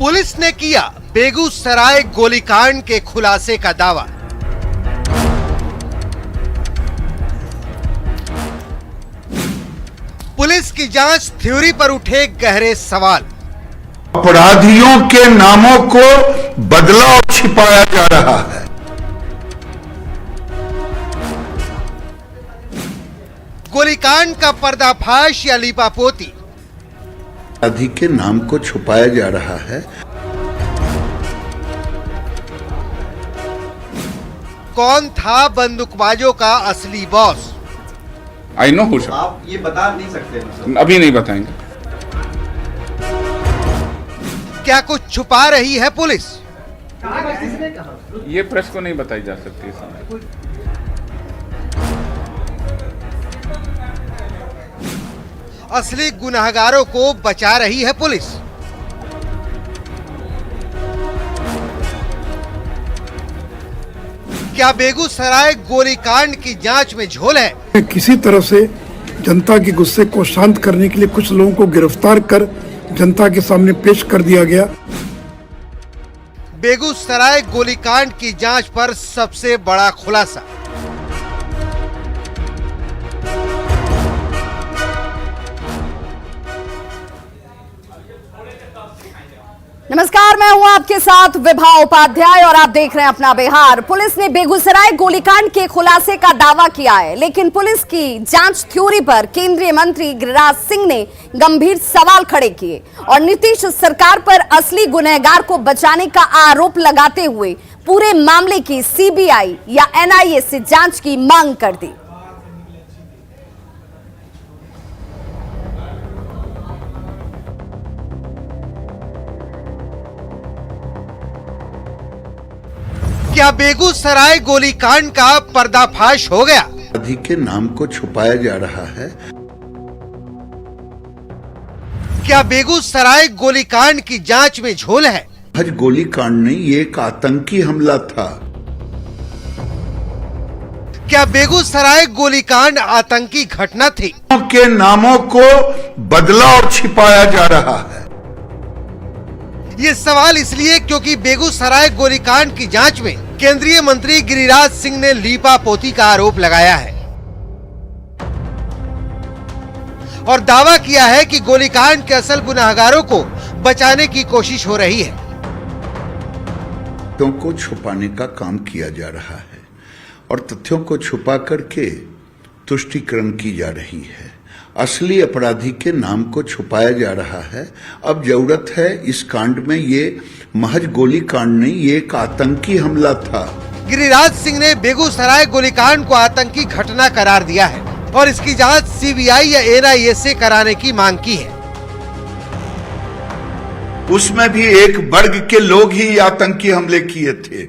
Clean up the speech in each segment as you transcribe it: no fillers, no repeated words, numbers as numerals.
Police ने किया बेगूसराय गोलीकांड के खुलासे का दावा। पुलिस की जांच थ्योरी पर उठे गहरे सवाल। अपराधियों के नामों को बदला और छिपाया जा रहा है। गोलीकांड का पर्दाफाश या लीपापोती। अपराधी के नाम को छुपाया जा रहा है। कौन था बंदूकबाजों का असली बॉस? आई नो हूँ सर। आप ये बता नहीं सकते मतलब? अभी नहीं बताएंगे। क्या कुछ छुपा रही है पुलिस? ये प्रेस को नहीं बताई जा सकती है सर। असली गुनहगारों को बचा रही है पुलिस। क्या बेगूसराय गोलीकांड की जांच में झोल है? किसी तरह से जनता के गुस्से को शांत करने के लिए कुछ लोगों को गिरफ्तार कर जनता के सामने पेश कर दिया गया। बेगूसराय गोलीकांड की जांच पर सबसे बड़ा खुलासा। नमस्कार, मैं हूं आपके साथ विभा उपाध्याय और आप देख रहे हैं अपना बिहार। पुलिस ने बेगूसराय गोलीकांड के खुलासे का दावा किया है, लेकिन पुलिस की जांच थ्योरी पर केंद्रीय मंत्री गिरिराज सिंह ने गंभीर सवाल खड़े किए और नीतीश सरकार पर असली गुनहगार को बचाने का आरोप लगाते हुए पूरे मामले की सीबीआई या एनआईए से जांच की मांग कर दी। क्या बेगूसराय गोलीकांड का पर्दाफाश हो गया? अपराधी के नाम को छुपाया जा रहा है। क्या बेगूसराय गोलीकांड की जांच में झोल है? आज गोलीकांड नहीं, ये एक आतंकी हमला था। क्या बेगूसराय गोलीकांड आतंकी घटना थी? के नामों को बदला और छिपाया जा रहा है। ये सवाल इसलिए क्योंकि बेगूसराय गोलीकांड की जांच में केंद्रीय मंत्री गिरिराज सिंह ने लीपापोती का आरोप लगाया है और दावा किया है कि गोलीकांड के असल गुनहगारों को बचाने की कोशिश हो रही है। तथ्यों को छुपाने का काम किया जा रहा है और तथ्यों को छुपा करके तुष्टीकरण की जा रही है। असली अपराधी के नाम को छुपाया जा रहा है। अब जरूरत है इस कांड में, ये महज गोली कांड नहीं, ये एक आतंकी हमला था। गिरिराज सिंह ने बेगूसराय गोलीकांड को आतंकी घटना करार दिया है और इसकी जांच सीबीआई या एनआईए से कराने की मांग की है। उसमें भी एक वर्ग के लोग ही आतंकी हमले किए थे।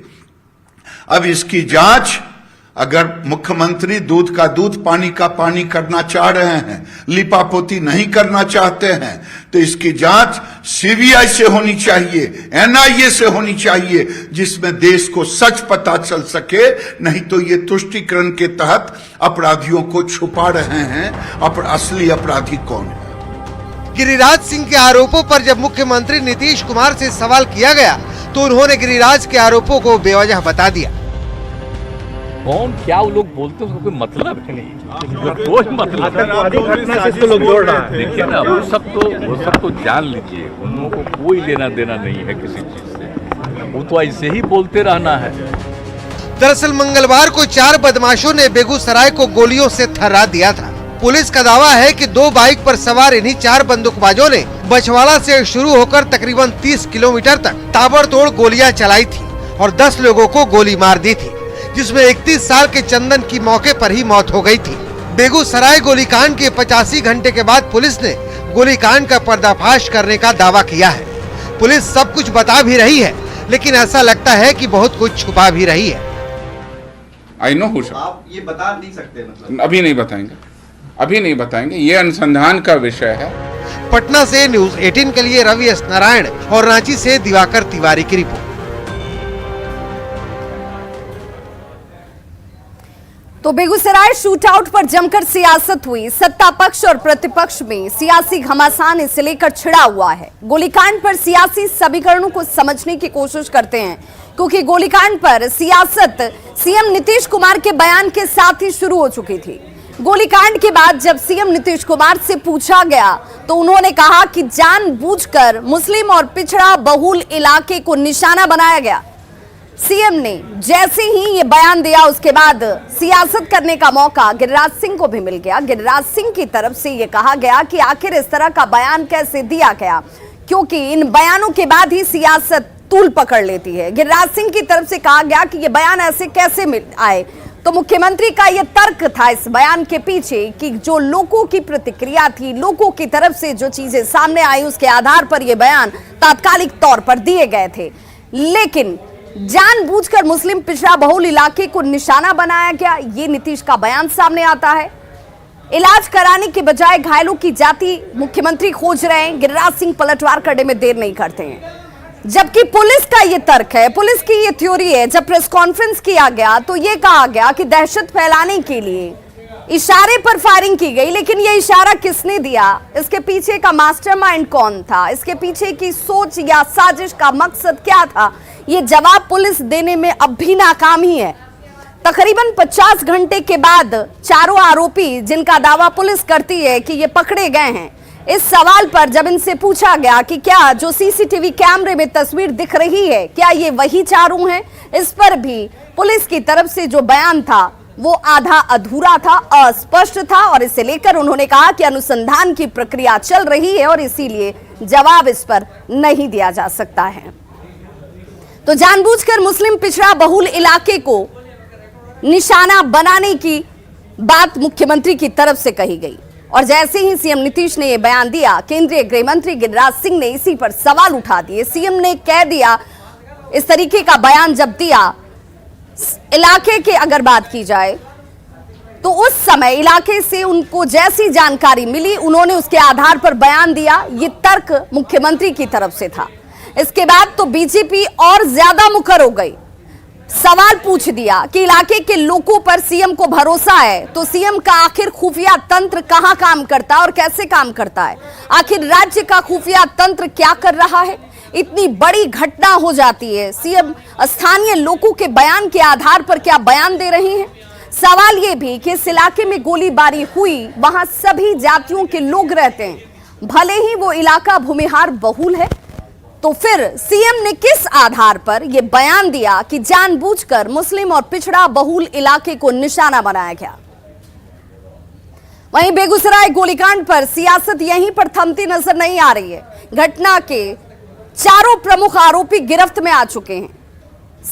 अब इसकी जांच, अगर मुख्यमंत्री दूध का दूध पानी का पानी करना चाह रहे हैं, लिपापोती नहीं करना चाहते हैं, तो इसकी जांच सीबीआई से होनी चाहिए, एनआईए से होनी चाहिए, जिसमें देश को सच पता चल सके। नहीं तो ये तुष्टीकरण के तहत अपराधियों को छुपा रहे हैं। असली अपराधी कौन है? गिरिराज सिंह के आरोपों पर जब मुख्यमंत्री नीतीश कुमार से सवाल किया गया तो उन्होंने गिरिराज के आरोपों को बेवजह बता दिया। कौन क्या वो लोग बोलते हैं उसका कोई मतलब है नहीं, कोई मतलब नहीं। देखिए ना, वो सब तो जान लीजिए, उन लोगों को कोई लेना देना नहीं है किसी चीज से, वो तो ऐसे ही बोलते रहना है। दरअसल मंगलवार को 4 बदमाशों ने बेगूसराय को गोलियों से थर्रा दिया था। पुलिस का दावा है कि 2 बाइक पर सवार इन्हीं 4 बंदूकबाजों ने बछवाड़ा से शुरू होकर तकरीबन 30 किलोमीटर तक ताबड़तोड़ गोलियां चलाई थी और 10 लोगों को गोली मार दी थी, जिसमें 31 साल के चंदन की मौके पर ही मौत हो गई थी। बेगूसराय गोलीकांड के 85 घंटे के बाद पुलिस ने गोलीकांड का पर्दाफाश करने का दावा किया है। पुलिस सब कुछ बता भी रही है, लेकिन ऐसा लगता है कि बहुत कुछ छुपा भी रही है। आई नो हूँ सर। आप ये बता नहीं सकते मतलब? अभी नहीं बताएंगे, अभी नहीं बताएंगे, ये अनुसंधान का विषय है। पटना से न्यूज़ 18 के लिए रवि एस नारायण और रांची से दिवाकर तिवारी की रिपोर्ट। तो बेगूसराय शूटआउट पर जमकर सियासत हुई। सत्ता पक्ष और प्रतिपक्ष में सियासी घमासान इसे लेकर छिड़ा हुआ है। गोलीकांड पर सियासी समीकरणों को समझने की कोशिश करते हैं, क्योंकि गोलीकांड पर सियासत सीएम नीतीश कुमार के बयान के साथ ही शुरू हो चुकी थी। गोलीकांड के बाद जब सीएम नीतीश कुमार से पूछा गया तो उन्होंने कहा कि जानबूझकर मुस्लिम और पिछड़ा बहुल इलाके को निशाना बनाया गया। सीएम ने जैसे ही ये बयान दिया उसके बाद सियासत करने का मौका गिरिराज सिंह को भी मिल गया। गिरिराज सिंह की तरफ से ये कहा गया कि आखिर इस तरह का बयान कैसे दिया गया, क्योंकि इन बयानों के बाद ही सियासत तूल पकड़ लेती है। गिरिराज सिंह की तरफ से कहा गया कि ये बयान ऐसे कैसे आए, तो मुख्यमंत्री का ये तर्क था इस बयान के पीछे कि जो लोगों की प्रतिक्रिया थी, लोगों की तरफ से जो चीजें सामने आई, उसके आधार पर ये बयान तात्कालिक तौर पर दिए गए थे। लेकिन जानबूझकर मुस्लिम पिछड़ा बहुल इलाके को निशाना बनाया गया, ये नीतीश का बयान सामने आता है। इलाज कराने के बजाय घायलों की जाति मुख्यमंत्री खोज रहे हैं। गिरिराज सिंह पलटवार करने में देर नहीं करते हैं, जबकि पुलिस का ये तर्क है, पुलिस की ये थ्योरी है। जब प्रेस कॉन्फ्रेंस किया गया तो ये कहा गया कि दहशत फैलाने के लिए इशारे पर फायरिंग की गई, लेकिन ये इशारा किसने दिया, इसके पीछे का मास्टरमाइंड कौन था, इसके पीछे की सोच या साजिश का मकसद क्या था, ये जवाब पुलिस देने में अब भी नाकाम ही है। तकरीबन 50 घंटे के बाद चारों आरोपी, जिनका दावा पुलिस करती है कि ये पकड़े गए हैं, इस सवाल पर जब इनसे पूछा गया कि क्या जो सीसीटीवी कैमरे में तस्वीर दिख रही है, क्या ये वही चारों हैं, इस पर भी पुलिस की तरफ से जो बयान था वो आधा अधूरा था, अस्पष्ट था, और इसे लेकर उन्होंने कहा कि अनुसंधान की प्रक्रिया चल रही है और इसीलिए जवाब इस पर नहीं दिया जा सकता है। तो जानबूझकर मुस्लिम पिछड़ा बहुल इलाके को निशाना बनाने की बात मुख्यमंत्री की तरफ से कही गई, और जैसे ही सीएम नीतीश ने यह बयान दिया, केंद्रीय गृह मंत्री गिरिराज सिंह ने इसी पर सवाल उठा दिए। सीएम ने कह दिया, इस तरीके का बयान जब दिया, इलाके की अगर बात की जाए तो उस समय इलाके से उनको जैसी जानकारी मिली, उन्होंने उसके आधार पर बयान दिया। ये तर्क मुख्यमंत्री की तरफ से था। इसके बाद तो बीजेपी और ज्यादा मुखर हो गई, सवाल पूछ दिया कि इलाके के लोगों पर सीएम को भरोसा है, तो सीएम का आखिर खुफिया तंत्र कहां काम करता है और कैसे काम करता है, आखिर राज्य का खुफिया तंत्र क्या कर रहा है। इतनी बड़ी घटना हो जाती है, सीएम स्थानीय लोगों के बयान के आधार पर क्या बयान दे रहे हैं। सवाल यह भी कि इस इलाके में गोलीबारी हुई, वहां सभी जातियों के लोग रहते हैं, भले ही वो इलाका भूमिहार बहुल है, तो फिर सीएम ने किस आधार पर यह बयान दिया कि जानबूझकर मुस्लिम और पिछड़ा बहुल इलाके को निशाना बनाया गया। वहीं बेगूसराय गोलीकांड पर सियासत यहीं पर थमती नजर नहीं आ रही है। घटना के चारों प्रमुख आरोपी गिरफ्त में आ चुके हैं,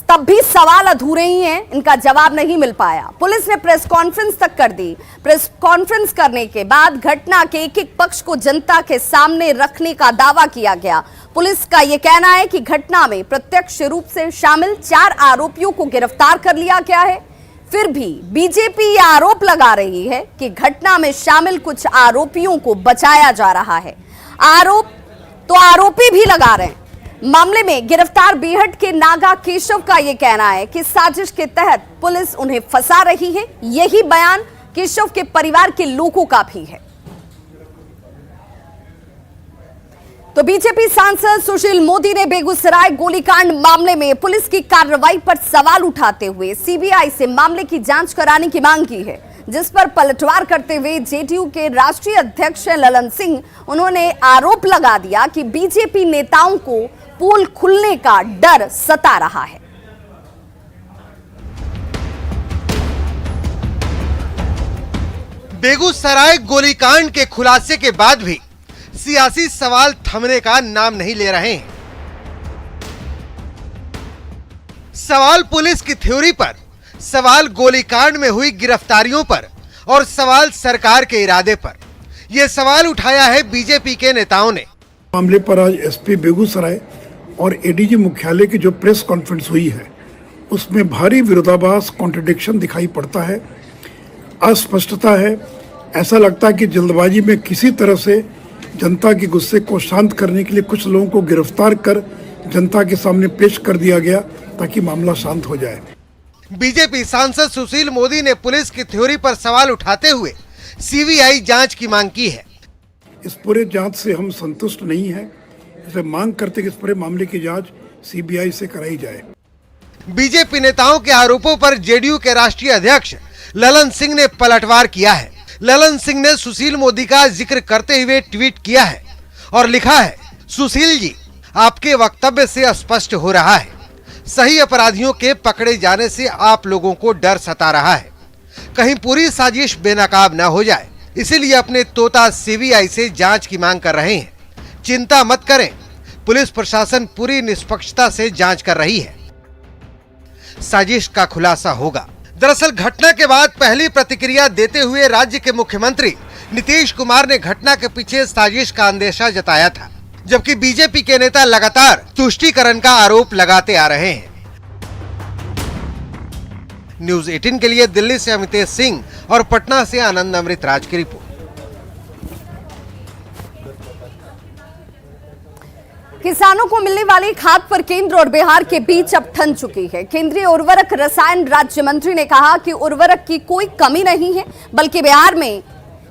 तब भी सवाल अधूरे ही हैं, इनका जवाब नहीं मिल पाया। पुलिस ने प्रेस कॉन्फ्रेंस तक कर दी। प्रेस कॉन्फ्रेंस करने के बाद घटना के एक एक पक्ष को जनता के सामने रखने का दावा किया गया। पुलिस का यह कहना है कि घटना में प्रत्यक्ष रूप से शामिल 4 आरोपियों को गिरफ्तार कर लिया गया है। फिर भी बीजेपी यह आरोप लगा रही है कि घटना में शामिल कुछ आरोपियों को बचाया जा रहा है। आरोप तो आरोपी भी लगा रहे हैं। मामले में गिरफ्तार बीहट के नागा केशव का यह कहना है कि साजिश के तहत पुलिस उन्हें फंसा रही है। यही बयान केशव के परिवार के लोगों का भी है। तो बीजेपी सांसद सुशील मोदी ने बेगूसराय गोलीकांड मामले में पुलिस की कार्रवाई पर सवाल उठाते हुए सीबीआई से मामले की जांच कराने की मांग की है, जिस पर पलटवार करते हुए जेडीयू के राष्ट्रीय अध्यक्ष ललन सिंह, उन्होंने आरोप लगा दिया कि बीजेपी नेताओं को पोल खुलने का डर सता रहा है। बेगूसराय गोलीकांड के खुलासे के बाद भी सियासी सवाल थमने का नाम नहीं ले रहे हैं। सवाल पुलिस की थ्योरी पर, सवाल गोलीकांड में हुई गिरफ्तारियों पर और सवाल सरकार के इरादे पर। यह सवाल उठाया है बीजेपी के नेताओं ने। मामले पर आज एसपी बेगूसराय और एडीजी मुख्यालय की जो प्रेस कॉन्फ्रेंस हुई है, उसमें भारी विरोधाभास, कॉन्ट्रडिक्शन दिखाई पड़ता है, अस्पष्टता है। ऐसा लगता है कि जल्दबाजी में किसी तरह से जनता के गुस्से को शांत करने के लिए कुछ लोगों को गिरफ्तार कर जनता के सामने पेश कर दिया गया ताकि मामला शांत हो जाए। बीजेपी सांसद सुशील मोदी ने पुलिस की थ्योरी पर सवाल उठाते हुए सीबीआई जांच की मांग की है। इस पूरे जांच से हम संतुष्ट नहीं हैं, इसलिए मांग करते कि इस पूरे मामले की जांच सीबीआई से कराई जाए। बीजेपी नेताओं के आरोपों पर जेडीयू के राष्ट्रीय अध्यक्ष ललन सिंह ने पलटवार किया है। ललन सिंह ने सुशील मोदी का जिक्र करते हुए ट्वीट किया है और लिखा है, सुशील जी, आपके वक्तव्य से स्पष्ट हो रहा है, सही अपराधियों के पकड़े जाने से आप लोगों को डर सता रहा है, कहीं पूरी साजिश बेनकाब न हो जाए, इसीलिए अपने तोता सीबीआई से जांच की मांग कर रहे हैं। चिंता मत करें, पुलिस प्रशासन पूरी निष्पक्षता से जांच कर रही है, साजिश का खुलासा होगा। दरअसल घटना के बाद पहली प्रतिक्रिया देते हुए राज्य के मुख्यमंत्री नीतीश कुमार ने घटना के पीछे साजिश का अंदेशा जताया था, जबकि बीजेपी के नेता लगातार तुष्टीकरण का आरोप लगाते आ रहे हैं। न्यूज 18 के लिए दिल्ली से अमितेश सिंह और पटना से आनंद अमृतराज की रिपोर्ट। किसानों को मिलने वाली खाद पर केंद्र और बिहार के बीच अब ठन चुकी है। केंद्रीय उर्वरक रसायन राज्य मंत्री ने कहा कि उर्वरक की कोई कमी नहीं है, बल्कि बिहार में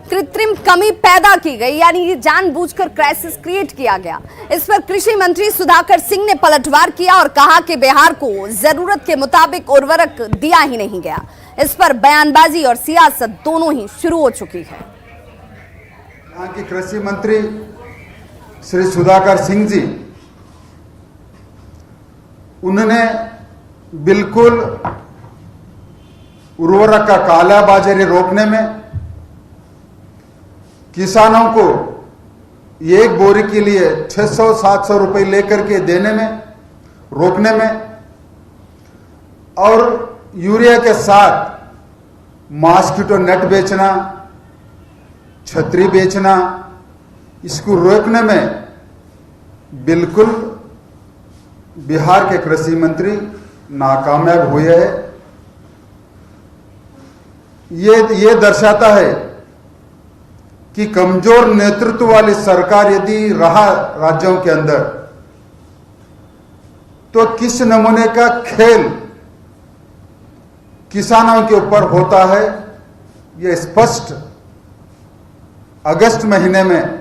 कृत्रिम कमी पैदा की गई, यानी ये जानबूझकर क्राइसिस क्रिएट किया गया। इस पर कृषि मंत्री सुधाकर सिंह ने पलटवार किया और कहा कि बिहार को जरूरत के मुताबिक उर्वरक दिया ही नहीं गया। इस पर बयानबाजी और सियासत दोनों ही शुरू हो चुकी है। यहाँ के कृषि मंत्री श्री सुधाकर सिंह जी, उन्होंने बिल्कुल उर्वरक का कालाबाजारी रोकने में, किसानों को एक बोरी के लिए 600-700 रुपए लेकर के देने में, रोकने में, और यूरिया के साथ मॉस्किटो नेट बेचना, छतरी बेचना, इसको रोकने में बिल्कुल बिहार के कृषि मंत्री नाकामयाब हुए हैं। ये दर्शाता है कि कमजोर नेतृत्व वाली सरकार यदि रहा राज्यों के अंदर, तो किस नमूने का खेल किसानों के ऊपर होता है, यह स्पष्ट अगस्त महीने में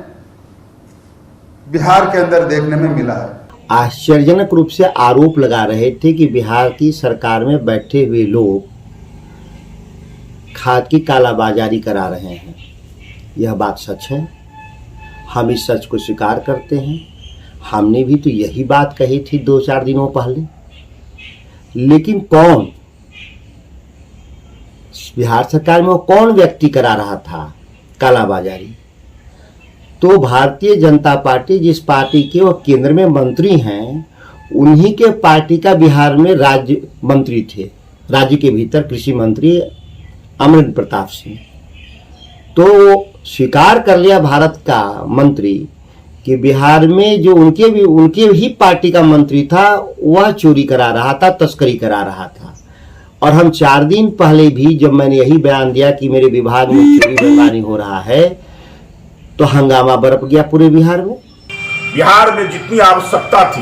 बिहार के अंदर देखने में मिला है। आश्चर्यजनक रूप से आरोप लगा रहे थे कि बिहार की सरकार में बैठे हुए लोग खाद की कालाबाजारी करा रहे हैं। यह बात सच है, हम इस सच को स्वीकार करते हैं। हमने भी तो यही बात कही थी 2-4 दिनों पहले, लेकिन कौन, बिहार सरकार में कौन व्यक्ति करा रहा था कालाबाजारी? तो भारतीय जनता पार्टी, जिस पार्टी के वो केंद्र में मंत्री हैं, उन्हीं के पार्टी का बिहार में राज्य मंत्री थे, राज्य के भीतर कृषि मंत्री अमरेंद्र प्रताप सिंह। तो स्वीकार कर लिया भारत का मंत्री कि बिहार में जो उनके ही पार्टी का मंत्री था, वह चोरी करा रहा था, तस्करी करा रहा था। और हम 4 दिन पहले भी जब मैंने यही बयान दिया कि मेरे विभाग में चोरी बेईमानी हो रहा है, तो हंगामा बरप गया पूरे बिहार में। बिहार में जितनी आवश्यकता थी,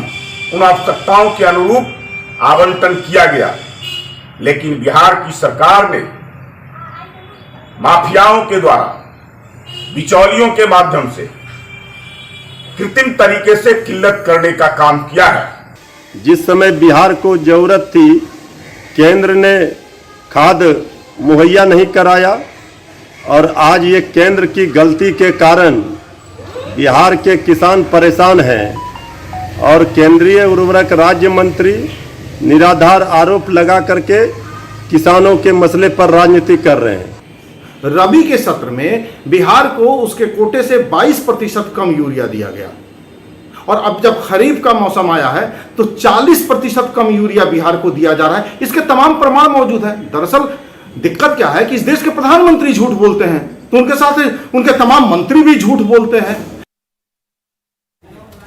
उन आवश्यकताओं के अनुरूप आवंटन किया गया, लेकिन बिहार की सरकार ने माफियाओं के द्वारा, बिचौलियों के माध्यम से कृत्रिम तरीके से किल्लत करने का काम किया है। जिस समय बिहार को जरूरत थी, केंद्र ने खाद मुहैया नहीं कराया, और आज ये केंद्र की गलती के कारण बिहार के किसान परेशान हैं। और केंद्रीय उर्वरक राज्य मंत्री निराधार आरोप लगा करके किसानों के मसले पर राजनीति कर रहे हैं। रबी के सत्र में बिहार को उसके कोटे से 22% कम यूरिया दिया गया, और अब जब खरीफ का मौसम आया है तो 40% कम यूरिया बिहार को दिया जा रहा है। इसके तमाम प्रमाण मौजूद हैं। दरअसल दिक्कत क्या है कि इस देश के प्रधानमंत्री झूठ बोलते हैं, तो उनके साथ उनके तमाम मंत्री भी झूठ बोलते हैं।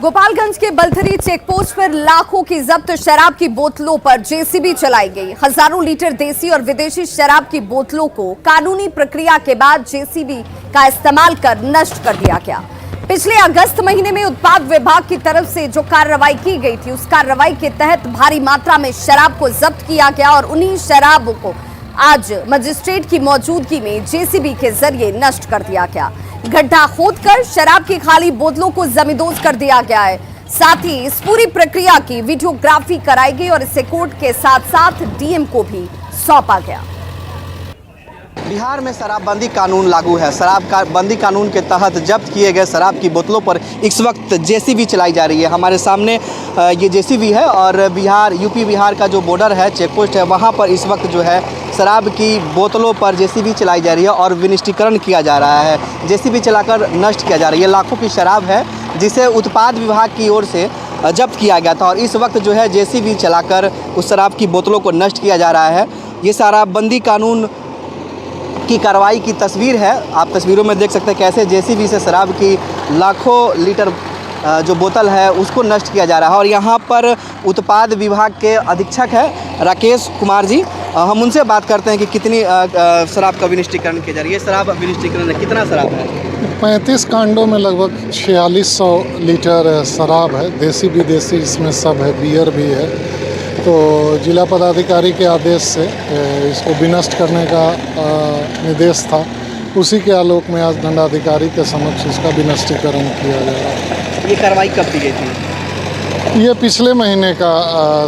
गोपालगंज के बलथरी चेकपोस्ट पर लाखों की जब्त शराब की बोतलों पर जेसीबी चलाई गई। हजारों लीटर देसी और विदेशी शराब की बोतलों को कानूनी प्रक्रिया के बाद जेसीबी का इस्तेमाल कर नष्ट कर दिया गया। पिछले अगस्त महीने में उत्पाद विभाग की तरफ से जो कार्रवाई की गई थी, उस कार्रवाई के तहत भारी मात्रा में शराब को जब्त किया गया और उन्हीं शराब को आज मजिस्ट्रेट की मौजूदगी में जेसीबी के जरिए नष्ट कर दिया गया। गड्ढा खोदकर शराब की खाली बोतलों को जमींदोज कर दिया गया है। साथ ही इस पूरी प्रक्रिया की वीडियोग्राफी कराई गई और इसे कोर्ट के साथ साथ डीएम को भी सौंपा गया। बिहार में शराबबंदी कानून लागू है। शराबबंदी कानून के तहत जब्त किए गए शराब की बोतलों पर इस वक्त जेसीबी चलाई जा रही है। हमारे सामने ये जेसीबी है और यूपी बिहार का जो बॉर्डर है, चेक पोस्ट है, वहाँ पर इस वक्त जो है शराब की बोतलों पर जेसीबी चलाई जा रही है और विनिष्टीकरण किया जा रहा है। जेसीबी चलाकर नष्ट किया जा रही है। लाखों की शराब है जिसे उत्पाद विभाग की ओर से जब्त किया गया था और इस वक्त जो है जेसीबी चलाकर उस शराब की बोतलों को नष्ट किया जा रहा है। ये शराबबंदी कानून की कार्रवाई की तस्वीर है। आप तस्वीरों में देख सकते हैं कैसे जेसीबी से शराब की लाखों लीटर जो बोतल है उसको नष्ट किया जा रहा है। और यहाँ पर उत्पाद विभाग के अधीक्षक है राकेश कुमार जी, हम उनसे बात करते हैं कि कितनी शराब का विनिष्टीकरण किया जा रही है। शराब विनिष्टीकरण कितना शराब है? 35 कांडों में लगभग 4600 लीटर शराब है, देसी विदेशी इसमें सब है, बियर भी है। तो जिला पदाधिकारी के आदेश से इसको विनष्ट करने का निर्देश था, उसी के आलोक में आज दंडाधिकारी के समक्ष इसका विनष्टीकरण किया जा रहा है। ये कार्रवाई कब की गई थी? ये पिछले महीने का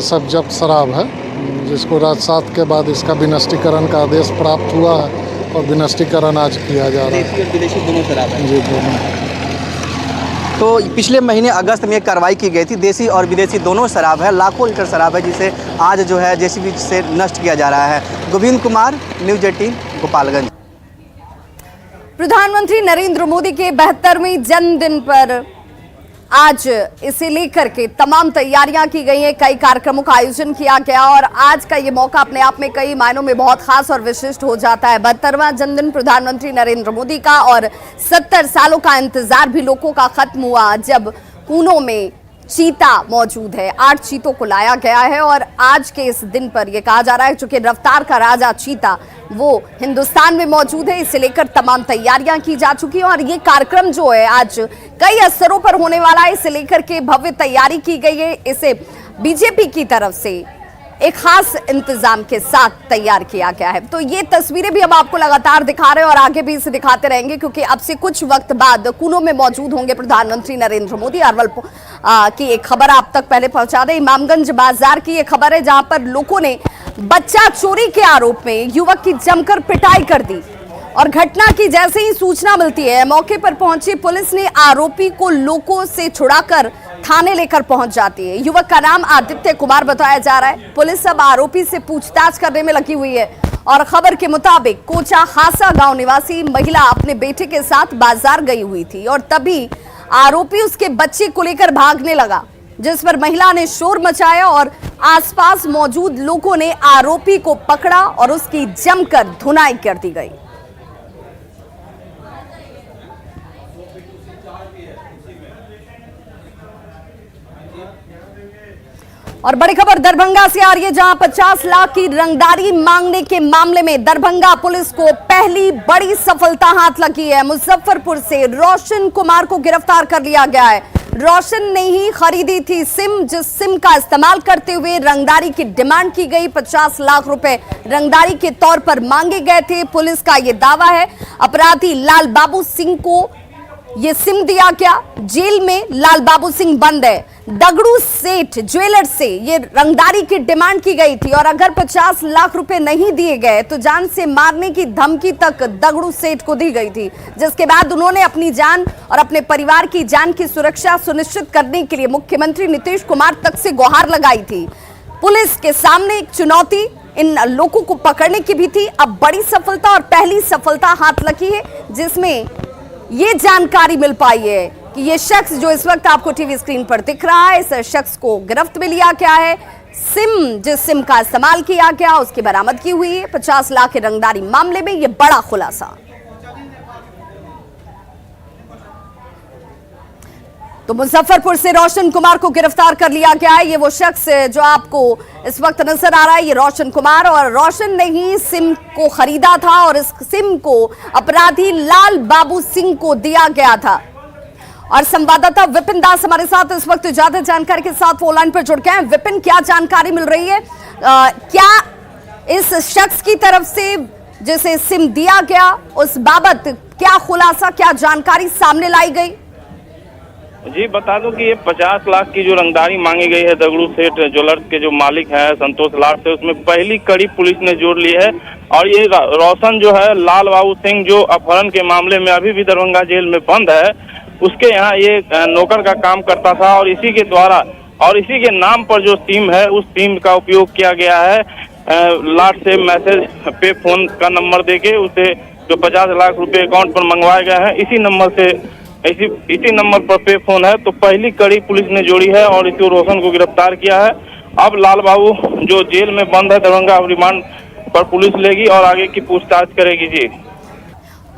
सब जब्त शराब है, जिसको राजसात के बाद इसका विनष्टीकरण का आदेश प्राप्त हुआ है और विनष्टीकरण आज किया जा रहा है। देसी और विदेशी दोनों शराब है? जी, दोनों। तो पिछले महीने अगस्त में कार्रवाई की गई थी। देसी और विदेशी दोनों शराब है, लाखों लीटर शराब है जिसे आज जो है जेसीबी से नष्ट किया जा रहा है। गोविंद कुमार, न्यूज 18, गोपालगंज। प्रधानमंत्री नरेंद्र मोदी के 72वें जन्मदिन पर आज इसे लेकर के तमाम तैयारियां की गई हैं। कई कार्यक्रमों का आयोजन किया गया और आज का ये मौका अपने आप में कई मायनों में बहुत खास और विशिष्ट हो जाता है। 72वां जन्मदिन प्रधानमंत्री नरेंद्र मोदी का और 70 सालों का इंतजार भी लोगों का खत्म हुआ जब कूनो में चीता मौजूद है। 8 चीतों को लाया गया है और आज के इस दिन पर यह कहा जा रहा है क्योंकि रफ्तार का राजा चीता वो हिंदुस्तान में मौजूद है, इसे लेकर तमाम तैयारियां की जा चुकी हैं और ये कार्यक्रम जो है आज कई स्तरों पर होने वाला है। इसे लेकर के भव्य तैयारी की गई है। इसे बीजेपी की तरफ से एक खास इंतजाम के साथ तैयार किया गया है। तो ये तस्वीरें भी हम आपको लगातार दिखा रहे हैं और आगे भी इसे दिखाते रहेंगे क्योंकि अब से कुछ वक्त बाद कूनो में मौजूद होंगे प्रधानमंत्री नरेंद्र मोदी। अरवल की एक खबर आप तक पहले पहुंचा दें। इमामगंज बाजार की एक खबर है जहां पर लोगों ने बच्चा चोरी के आरोप में युवक की जमकर पिटाई कर दी और घटना की जैसे ही सूचना मिलती है मौके पर पहुंची पुलिस ने आरोपी को लोगों से छुड़ाकर थाने लेकर पहुंच जाती है। युवक का नाम आदित्य कुमार बताया जा रहा है। पुलिस अब आरोपी से पूछताछ करने में लगी हुई है और खबर के मुताबिक कोचा हासा गांव निवासी महिला अपने बेटे के साथ बाजार गई हुई थी और तभी आरोपी उसके बच्चे को लेकर भागने लगा, जिस पर महिला ने शोर मचाया और आसपास मौजूद लोगों ने आरोपी को पकड़ा और उसकी जमकर धुनाई कर दी गई। और बड़ी खबर दरभंगा से आ रही है जहां 50 लाख की रंगदारी मांगने के मामले में दरभंगा पुलिस को पहली बड़ी सफलता हाथ लगी है। मुजफ्फरपुर से रोशन कुमार को गिरफ्तार कर लिया गया है। रोशन ने ही खरीदी थी सिम, जिस सिम का इस्तेमाल करते हुए रंगदारी की डिमांड की गई। 50 लाख रुपए रंगदारी के तौर पर मांगे गए थे। पुलिस का यह दावा है अपराधी लाल बाबू सिंह को ये सिम दिया गया। जेल में लाल बाबू सिंह बंद है। दगड़ू सेठ ज्वेलर्स से ये रंगदारी की डिमांड की गई थी और अगर 50 लाख रुपए नहीं दिए गए तो जान से मारने की धमकी तक दगड़ू सेठ को दी गई थी, जिसके बाद उन्होंने अपनी जान और अपने परिवार की जान की सुरक्षा सुनिश्चित करने के लिए मुख्यमंत्री नीतीश कुमार तक से गुहार लगाई थी। पुलिस के सामने एक चुनौती इन लोगों को पकड़ने की भी थी। अब बड़ी सफलता और पहली सफलता हाथ लगी है जिसमें ये जानकारी मिल पाई है कि ये शख्स जो इस वक्त आपको टीवी स्क्रीन पर दिख रहा है, इस शख्स को गिरफ्त में लिया गया है। सिम, जिस सिम का इस्तेमाल किया गया उसकी बरामदगी हुई है। 50 लाख के रंगदारी मामले में ये बड़ा खुलासा। तो मुजफ्फरपुर से रोशन कुमार को गिरफ्तार कर लिया गया है। ये वो शख्स जो आपको इस वक्त नजर आ रहा है, ये रोशन कुमार, और रोशन ने ही सिम को खरीदा था और इस सिम को अपराधी लाल बाबू सिंह को दिया गया था और संवाददाता विपिन दास हमारे साथ इस वक्त ज्यादा जानकारी के साथ फोन लाइन पर जुड़ गए हैं। विपिन, क्या जानकारी मिल रही है? क्या इस शख्स की तरफ से जिसे सिम दिया गया उस बाबत क्या खुलासा, क्या जानकारी सामने लाई गई? जी बता दूं कि ये 50 लाख की जो रंगदारी मांगी गई है दगड़ू सेठ ज्वेलर्स के जो मालिक हैं संतोष लाड से, उसमें पहली कड़ी पुलिस ने जोड़ ली है। और ये रोशन जो है लाल बाबू सिंह, जो अपहरण के मामले में अभी भी दरभंगा जेल में बंद है, उसके यहाँ ये नौकर का काम करता था और इसी के द्वारा और इसी के नाम पर जो सिम है उस सिम का उपयोग किया गया है। लाड से मैसेज पे फोन का नंबर देके उसे जो 50 लाख रुपए अकाउंट पर मंगवाए गए हैं इसी नंबर पर पे फोन है। तो पहली कड़ी पुलिस ने जोड़ी है और इसी रोशन को गिरफ्तार किया है। अब लाल बाबू जो जेल में बंद है दरभंगा, रिमांड पर पुलिस लेगी और आगे की पूछताछ करेगी। जी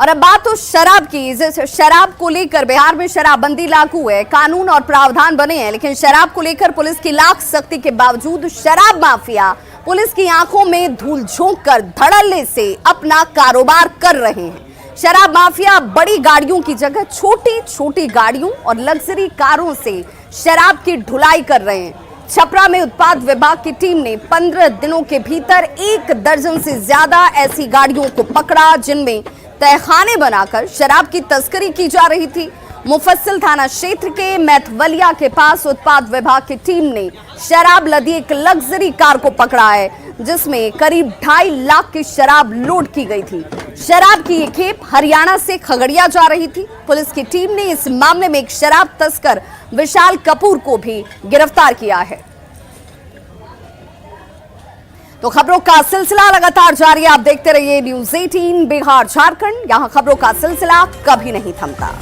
और अब बात तो शराब की। जैसे शराब को लेकर बिहार में शराबबंदी लागू है, कानून और प्रावधान बने हैं, लेकिन शराब को लेकर पुलिस की लाख सख्ती के बावजूद शराब माफिया पुलिस की आंखों में धूल झोंक कर धड़ल्ले से अपना कारोबार कर रहे हैं। शराब माफिया बड़ी गाड़ियों की जगह छोटी छोटी गाड़ियों और लग्जरी कारों से शराब की ढुलाई कर रहे हैं। छपरा में उत्पाद विभाग की टीम ने 15 दिनों के भीतर 1 दर्जन से ज्यादा ऐसी गाड़ियों को पकड़ा जिनमें तहखाने बनाकर शराब की तस्करी की जा रही थी। मुफस्सिल थाना क्षेत्र के मैथवलिया के पास उत्पाद विभाग की टीम ने शराब लदी एक लग्जरी कार को पकड़ा है जिसमें करीब 2.5 लाख की शराब लोड की गई थी। शराब की ये खेप हरियाणा से खगड़िया जा रही थी। पुलिस की टीम ने इस मामले में एक शराब तस्कर विशाल कपूर को भी गिरफ्तार किया है। तो खबरों का सिलसिला लगातार जारी है। आप देखते रहिए न्यूज़ 18 बिहार झारखंड। यहां खबरों का सिलसिला कभी नहीं थमता।